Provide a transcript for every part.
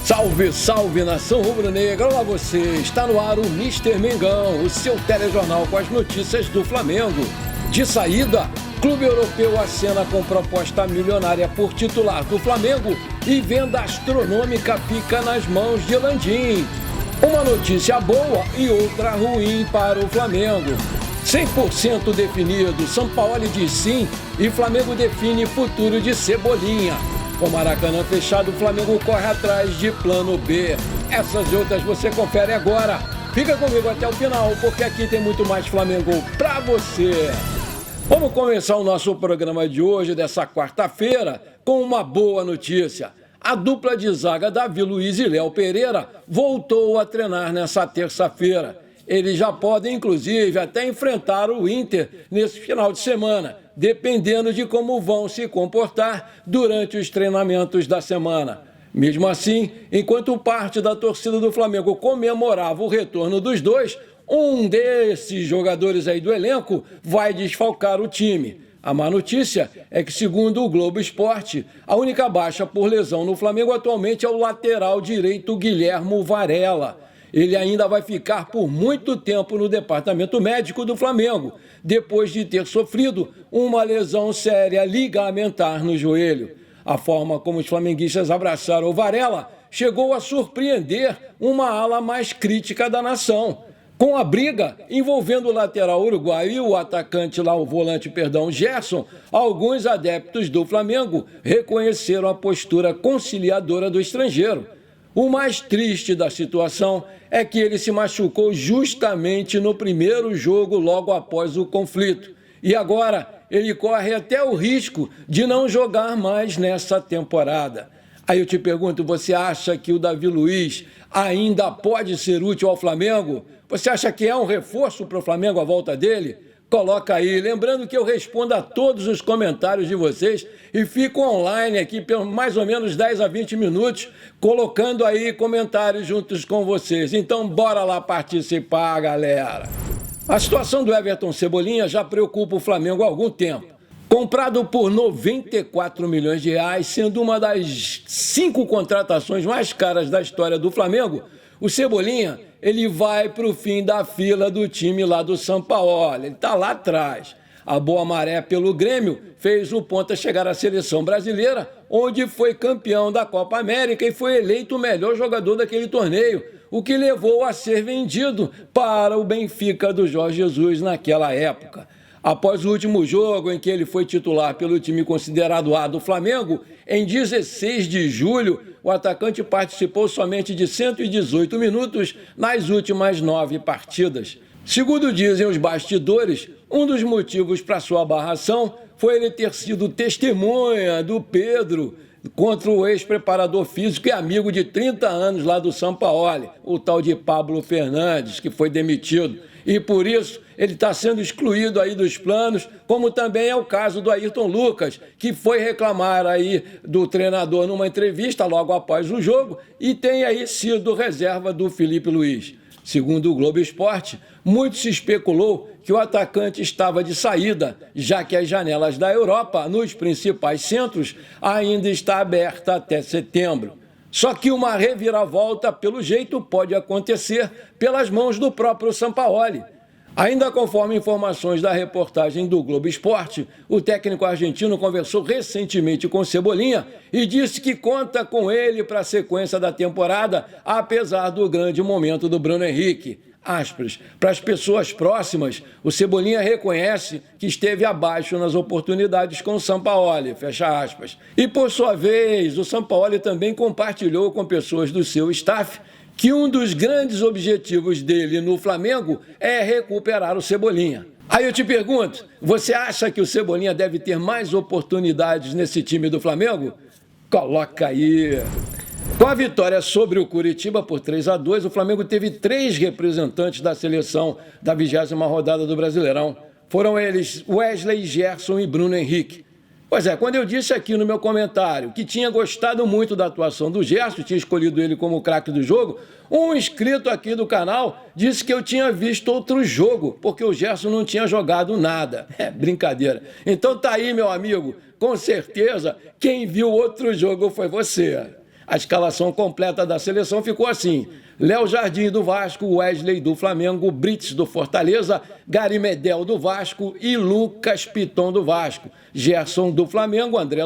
Salve, salve, nação rubro-negra! Olá você! Está no ar o Mister Mengão, o seu telejornal com as notícias do Flamengo. De saída, clube europeu acena com proposta milionária por titular do Flamengo e venda astronômica fica nas mãos de Landim. Uma notícia boa e outra ruim para o Flamengo. 100% definido, Sampaoli diz sim e Flamengo define futuro de Cebolinha. Com Maracanã fechado, o Flamengo corre atrás de plano B. Essas e outras você confere agora. Fica comigo até o final, porque aqui tem muito mais Flamengo pra você. Vamos começar o nosso programa de hoje, dessa quarta-feira, com uma boa notícia. A dupla de zaga Davi Luiz e Léo Pereira voltou a treinar nessa terça-feira. Eles já podem, inclusive, até enfrentar o Inter nesse final de semana, dependendo de como vão se comportar durante os treinamentos da semana. Mesmo assim, enquanto parte da torcida do Flamengo comemorava o retorno dos dois, um desses jogadores aí do elenco vai desfalcar o time. A má notícia é que, segundo o Globo Esporte, a única baixa por lesão no Flamengo atualmente é o lateral direito Guilhermo Varela. Ele ainda vai ficar por muito tempo no departamento médico do Flamengo, depois de ter sofrido uma lesão séria ligamentar no joelho. A forma como os flamenguistas abraçaram o Varela chegou a surpreender uma ala mais crítica da nação. Com a briga envolvendo o lateral uruguaio e o atacante lá, o volante, Gerson, alguns adeptos do Flamengo reconheceram a postura conciliadora do estrangeiro. O mais triste da situação é que ele se machucou justamente no primeiro jogo logo após o conflito. E agora ele corre até o risco de não jogar mais nessa temporada. Aí eu te pergunto, você acha que o Davi Luiz ainda pode ser útil ao Flamengo? Você acha que é um reforço para o Flamengo a volta dele? Coloca aí, lembrando que eu respondo a todos os comentários de vocês e fico online aqui por mais ou menos 10 a 20 minutos, colocando aí comentários juntos com vocês. Então bora lá participar, galera! A situação do Everton Cebolinha já preocupa o Flamengo há algum tempo. Comprado por 94 milhões de reais, sendo uma das 5 contratações mais caras da história do Flamengo, o Cebolinha, ele vai para o fim da fila do time lá do Sampaoli. Ele está lá atrás. A boa maré pelo Grêmio fez o ponta chegar à seleção brasileira, onde foi campeão da Copa América e foi eleito o melhor jogador daquele torneio, o que levou a ser vendido para o Benfica do Jorge Jesus naquela época. Após o último jogo em que ele foi titular pelo time considerado A do Flamengo, em 16 de julho, o atacante participou somente de 118 minutos nas últimas 9 partidas. Segundo dizem os bastidores, um dos motivos para sua barração foi ele ter sido testemunha do Pedro contra o ex-preparador físico e amigo de 30 anos lá do Sampaoli, o tal de Pablo Fernandes, que foi demitido. E por isso ele está sendo excluído aí dos planos, como também é o caso do Ayrton Lucas, que foi reclamar aí do treinador numa entrevista logo após o jogo e tem aí sido reserva do Felipe Luiz. Segundo o Globo Esporte, muito se especulou que o atacante estava de saída, já que as janelas da Europa, nos principais centros, ainda está aberta até setembro. Só que uma reviravolta, pelo jeito, pode acontecer pelas mãos do próprio Sampaoli. Ainda conforme informações da reportagem do Globo Esporte, o técnico argentino conversou recentemente com Cebolinha e disse que conta com ele para a sequência da temporada, apesar do grande momento do Bruno Henrique. Aspas. Para as pessoas próximas, o Cebolinha reconhece que esteve abaixo nas oportunidades com o Sampaoli, fecha aspas. E por sua vez, o Sampaoli também compartilhou com pessoas do seu staff que um dos grandes objetivos dele no Flamengo é recuperar o Cebolinha. Aí eu te pergunto, você acha que o Cebolinha deve ter mais oportunidades nesse time do Flamengo? Coloca aí. Com a vitória sobre o Curitiba por 3-2, o Flamengo teve 3 representantes da seleção da 20ª rodada do Brasileirão. Foram eles Wesley, Gerson e Bruno Henrique. Pois é, quando eu disse aqui no meu comentário que tinha gostado muito da atuação do Gerson, tinha escolhido ele como craque do jogo, um inscrito aqui do canal disse que eu tinha visto outro jogo, porque o Gerson não tinha jogado nada. É brincadeira. Então tá aí, meu amigo, com certeza quem viu outro jogo foi você. A escalação completa da seleção ficou assim: Léo Jardim do Vasco, Wesley do Flamengo, Brits do Fortaleza, Gary Medel do Vasco e Lucas Piton do Vasco, Gerson do Flamengo, André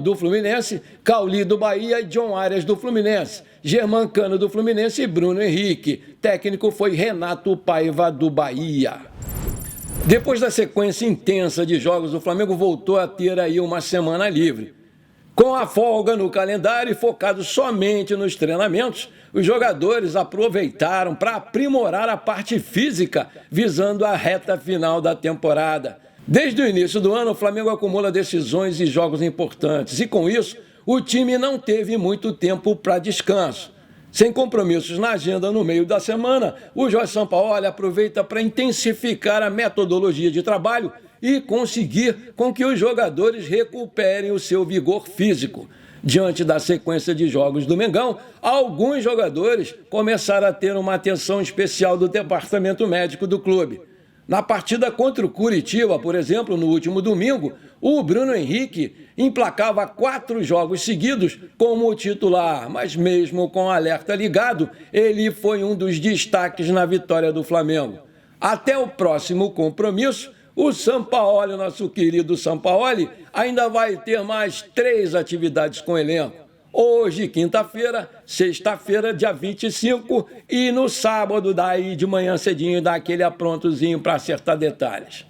do Fluminense, Cauli do Bahia e John Arias do Fluminense, Germán Cano do Fluminense e Bruno Henrique. Técnico foi Renato Paiva do Bahia. Depois da sequência intensa de jogos, o Flamengo voltou a ter aí uma semana livre. Com a folga no calendário e focado somente nos treinamentos, os jogadores aproveitaram para aprimorar a parte física, visando a reta final da temporada. Desde o início do ano, o Flamengo acumula decisões e jogos importantes, e com isso, o time não teve muito tempo para descanso. Sem compromissos na agenda no meio da semana, o Jorge Sampaoli aproveita para intensificar a metodologia de trabalho e conseguir com que os jogadores recuperem o seu vigor físico. Diante da sequência de jogos do Mengão, alguns jogadores começaram a ter uma atenção especial do departamento médico do clube. Na partida contra o Curitiba, por exemplo, no último domingo, o Bruno Henrique emplacava 4 jogos seguidos como titular, mas mesmo com o alerta ligado, ele foi um dos destaques na vitória do Flamengo. Até o próximo compromisso, o Sampaoli, nosso querido Sampaoli, ainda vai ter mais 3 atividades com o elenco. Hoje, quinta-feira, sexta-feira, dia 25, e no sábado, daí de manhã cedinho, dá aquele aprontozinho para acertar detalhes.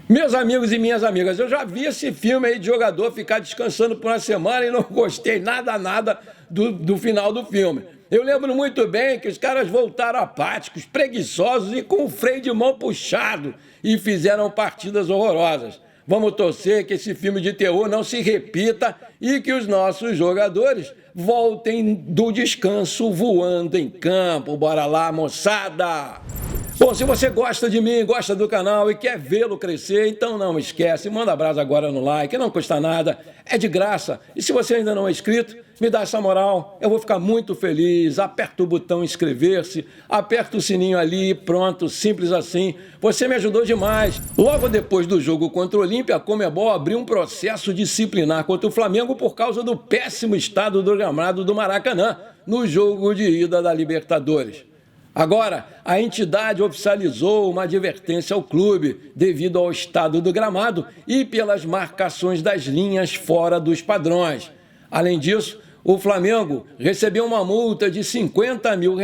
Meus amigos e minhas amigas, eu já vi esse filme aí de jogador ficar descansando por uma semana e não gostei nada do final do filme. Eu lembro muito bem que os caras voltaram apáticos, preguiçosos e com o freio de mão puxado e fizeram partidas horrorosas. Vamos torcer que esse filme de terror não se repita e que os nossos jogadores voltem do descanso voando em campo. Bora lá, moçada! Bom, se você gosta de mim, gosta do canal e quer vê-lo crescer, então não esquece, manda abraço agora no like, não custa nada, é de graça. E se você ainda não é inscrito, me dá essa moral, eu vou ficar muito feliz. Aperta o botão inscrever-se, aperta o sininho ali, pronto, simples assim. Você me ajudou demais. Logo depois do jogo contra o Olímpia, a Conmebol abriu um processo disciplinar contra o Flamengo por causa do péssimo estado do gramado do Maracanã no jogo de ida da Libertadores. Agora, a entidade oficializou uma advertência ao clube devido ao estado do gramado e pelas marcações das linhas fora dos padrões. Além disso, o Flamengo recebeu uma multa de R$50 mil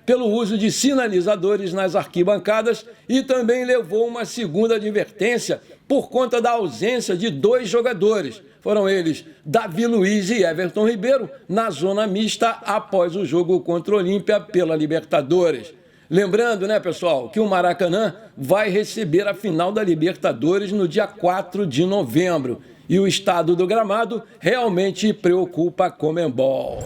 pelo uso de sinalizadores nas arquibancadas e também levou uma segunda advertência por conta da ausência de 2 jogadores. Foram eles Davi Luiz e Everton Ribeiro na zona mista após o jogo contra o Olímpia pela Libertadores. Lembrando, né, pessoal, que o Maracanã vai receber a final da Libertadores no dia 4 de novembro. E o estado do gramado realmente preocupa a Conmebol.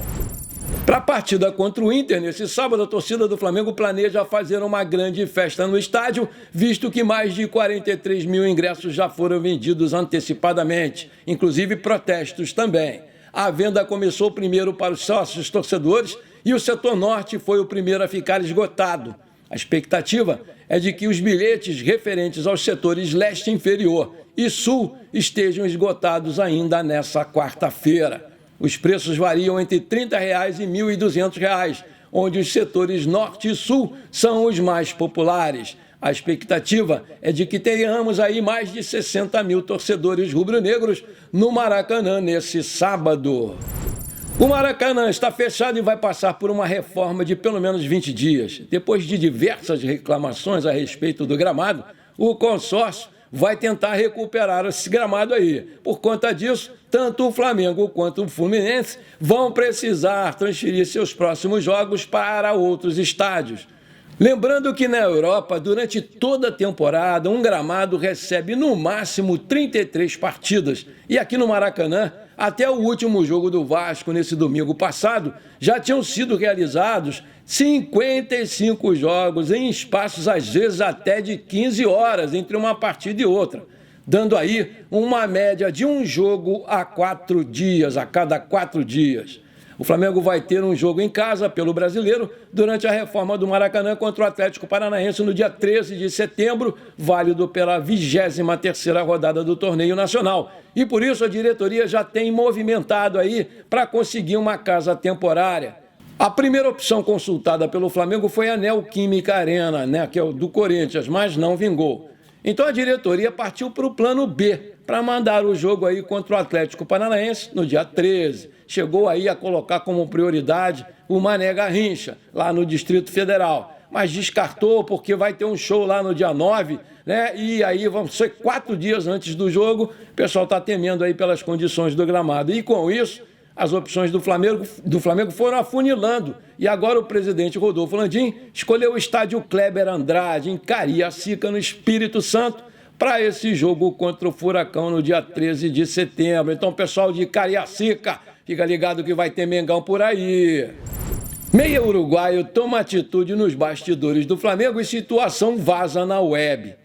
Para a partida contra o Inter, nesse sábado, a torcida do Flamengo planeja fazer uma grande festa no estádio, visto que mais de 43 mil ingressos já foram vendidos antecipadamente, inclusive protestos também. A venda começou primeiro para os sócios torcedores e o setor norte foi o primeiro a ficar esgotado. A expectativa é de que os bilhetes referentes aos setores leste inferior e sul estejam esgotados ainda nessa quarta-feira. Os preços variam entre R$ 30 e R$ 1.200, onde os setores norte e sul são os mais populares. A expectativa é de que tenhamos aí mais de 60 mil torcedores rubro-negros no Maracanã nesse sábado. O Maracanã está fechado e vai passar por uma reforma de pelo menos 20 dias. Depois de diversas reclamações a respeito do gramado, o consórcio vai tentar recuperar esse gramado aí. Por conta disso, tanto o Flamengo quanto o Fluminense vão precisar transferir seus próximos jogos para outros estádios. Lembrando que na Europa, durante toda a temporada, um gramado recebe no máximo 33 partidas. E aqui no Maracanã, até o último jogo do Vasco, nesse domingo passado, já tinham sido realizados 55 jogos em espaços, às vezes, até de 15 horas entre uma partida e outra, dando aí uma média de um jogo a cada 4 dias. O Flamengo vai ter um jogo em casa pelo Brasileiro durante a reforma do Maracanã contra o Atlético Paranaense no dia 13 de setembro, válido pela 23ª rodada do torneio nacional. E por isso a diretoria já tem movimentado aí para conseguir uma casa temporária. A primeira opção consultada pelo Flamengo foi a Neoquímica Arena, né, que é o do Corinthians, mas não vingou. Então a diretoria partiu para o plano B, para mandar o jogo aí contra o Atlético Paranaense no dia 13. Chegou aí a colocar como prioridade o Mané Garrincha, lá no Distrito Federal. Mas descartou porque vai ter um show lá no dia 9, né? E aí vão ser 4 dias antes do jogo. O pessoal está temendo aí pelas condições do gramado. E com isso, as opções do Flamengo foram afunilando. E agora o presidente Rodolfo Landim escolheu o estádio Kleber Andrade, em Cariacica, no Espírito Santo, para esse jogo contra o Furacão no dia 13 de setembro. Então, pessoal de Cariacica, fica ligado que vai ter Mengão por aí. Meia uruguaio toma atitude nos bastidores do Flamengo e situação vaza na web.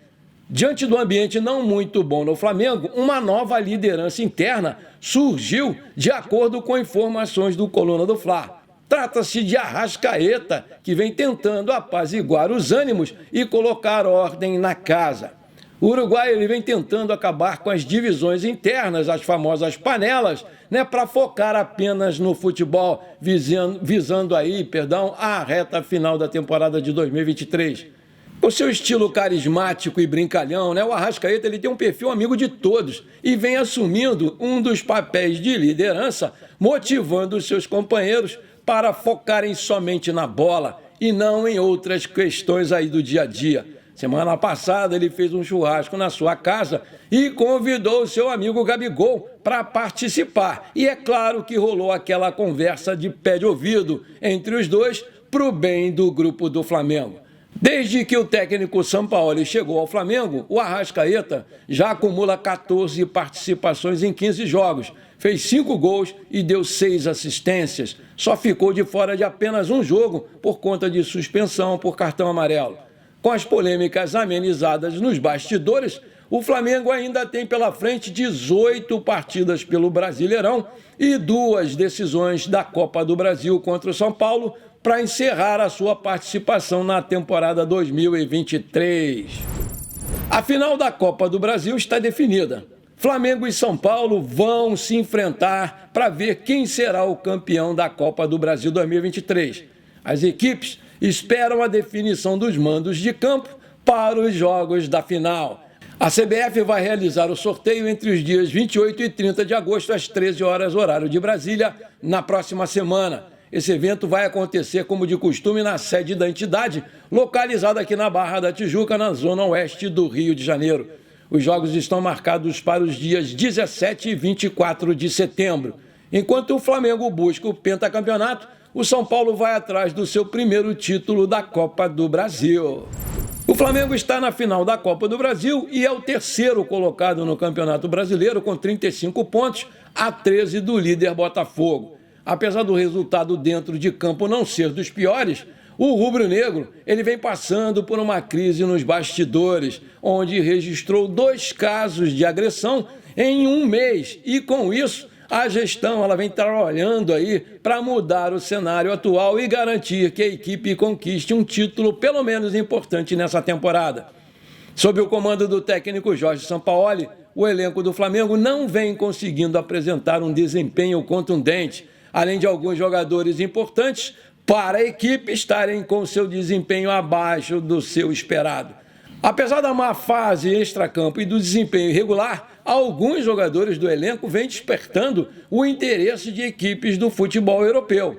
Diante do ambiente não muito bom no Flamengo, uma nova liderança interna surgiu de acordo com informações do Coluna do Fla. Trata-se de Arrascaeta, que vem tentando apaziguar os ânimos e colocar ordem na casa. O uruguaio ele vem tentando acabar com as divisões internas, as famosas panelas, né, para focar apenas no futebol, visando aí, a reta final da temporada de 2023. Com seu estilo carismático e brincalhão, né, o Arrascaeta ele tem um perfil amigo de todos e vem assumindo um dos papéis de liderança, motivando os seus companheiros para focarem somente na bola e não em outras questões aí do dia a dia. Semana passada ele fez um churrasco na sua casa e convidou o seu amigo Gabigol para participar. E é claro que rolou aquela conversa de pé de ouvido entre os dois para o bem do grupo do Flamengo. Desde que o técnico Sampaoli chegou ao Flamengo, o Arrascaeta já acumula 14 participações em 15 jogos, fez 5 gols e deu 6 assistências. Só ficou de fora de apenas um jogo por conta de suspensão por cartão amarelo. Com as polêmicas amenizadas nos bastidores, o Flamengo ainda tem pela frente 18 partidas pelo Brasileirão e 2 decisões da Copa do Brasil contra o São Paulo para encerrar a sua participação na temporada 2023. A final da Copa do Brasil está definida. Flamengo e São Paulo vão se enfrentar para ver quem será o campeão da Copa do Brasil 2023. As equipes esperam a definição dos mandos de campo para os jogos da final. A CBF vai realizar o sorteio entre os dias 28 e 30 de agosto, às 13 horas, horário de Brasília, na próxima semana. Esse evento vai acontecer, como de costume, na sede da entidade, localizada aqui na Barra da Tijuca, na zona oeste do Rio de Janeiro. Os jogos estão marcados para os dias 17 e 24 de setembro. Enquanto o Flamengo busca o pentacampeonato, o São Paulo vai atrás do seu primeiro título da Copa do Brasil. O Flamengo está na final da Copa do Brasil e é o terceiro colocado no Campeonato Brasileiro com 35 pontos, a 13 do líder Botafogo. Apesar do resultado dentro de campo não ser dos piores, o rubro-negro ele vem passando por uma crise nos bastidores, onde registrou 2 casos de agressão em um mês e, com isso, a gestão ela vem trabalhando aí para mudar o cenário atual e garantir que a equipe conquiste um título pelo menos importante nessa temporada. Sob o comando do técnico Jorge Sampaoli, o elenco do Flamengo não vem conseguindo apresentar um desempenho contundente, além de alguns jogadores importantes para a equipe estarem com seu desempenho abaixo do seu esperado. Apesar da má fase extracampo e do desempenho irregular, alguns jogadores do elenco vêm despertando o interesse de equipes do futebol europeu.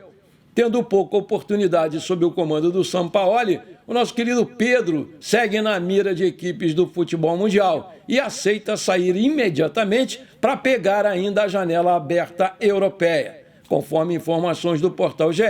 Tendo pouca oportunidade sob o comando do Sampaoli, o nosso querido Pedro segue na mira de equipes do futebol mundial e aceita sair imediatamente para pegar ainda a janela aberta europeia. Conforme informações do portal GE,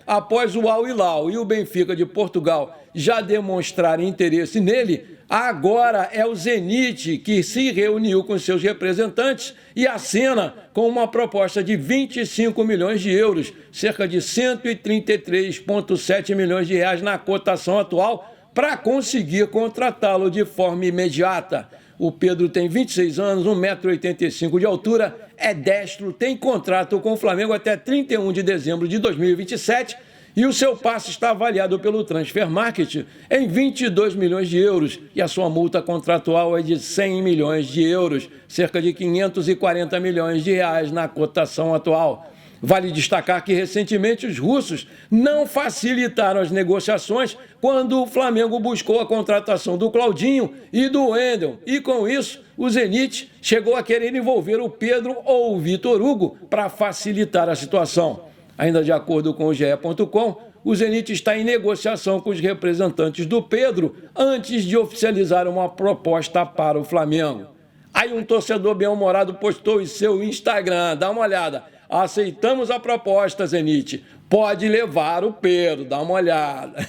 após o Al Hilal e o Benfica de Portugal já demonstrarem interesse nele, agora é o Zenit que se reuniu com seus representantes e acena com uma proposta de 25 milhões de euros, cerca de 133,7 milhões de reais na cotação atual, para conseguir contratá-lo de forma imediata. O Pedro tem 26 anos, 1,85 m de altura, é destro, tem contrato com o Flamengo até 31 de dezembro de 2027 e o seu passe está avaliado pelo Transfer Market em 22 milhões de euros e a sua multa contratual é de 100 milhões de euros, cerca de 540 milhões de reais na cotação atual. Vale destacar que recentemente os russos não facilitaram as negociações quando o Flamengo buscou a contratação do Claudinho e do Wendel. E com isso, o Zenit chegou a querer envolver o Pedro ou o Vitor Hugo para facilitar a situação. Ainda de acordo com o GE.com, o Zenit está em negociação com os representantes do Pedro antes de oficializar uma proposta para o Flamengo. Aí um torcedor bem-humorado postou em seu Instagram, dá uma olhada. Aceitamos a proposta, Zenit. Pode levar o Pedro, dá uma olhada.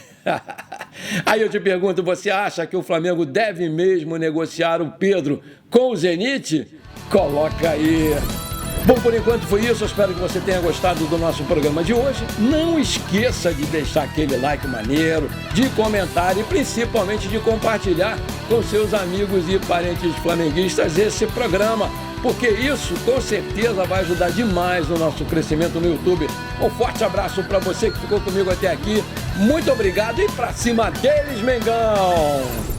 Aí eu te pergunto, você acha que o Flamengo deve mesmo negociar o Pedro com o Zenit? Coloca aí. Bom, por enquanto foi isso. Eu espero que você tenha gostado do nosso programa de hoje. Não esqueça de deixar aquele like maneiro, de comentar e principalmente de compartilhar com seus amigos e parentes flamenguistas esse programa, porque isso com certeza vai ajudar demais no nosso crescimento no YouTube. Um forte abraço para você que ficou comigo até aqui. Muito obrigado e para cima deles, Mengão!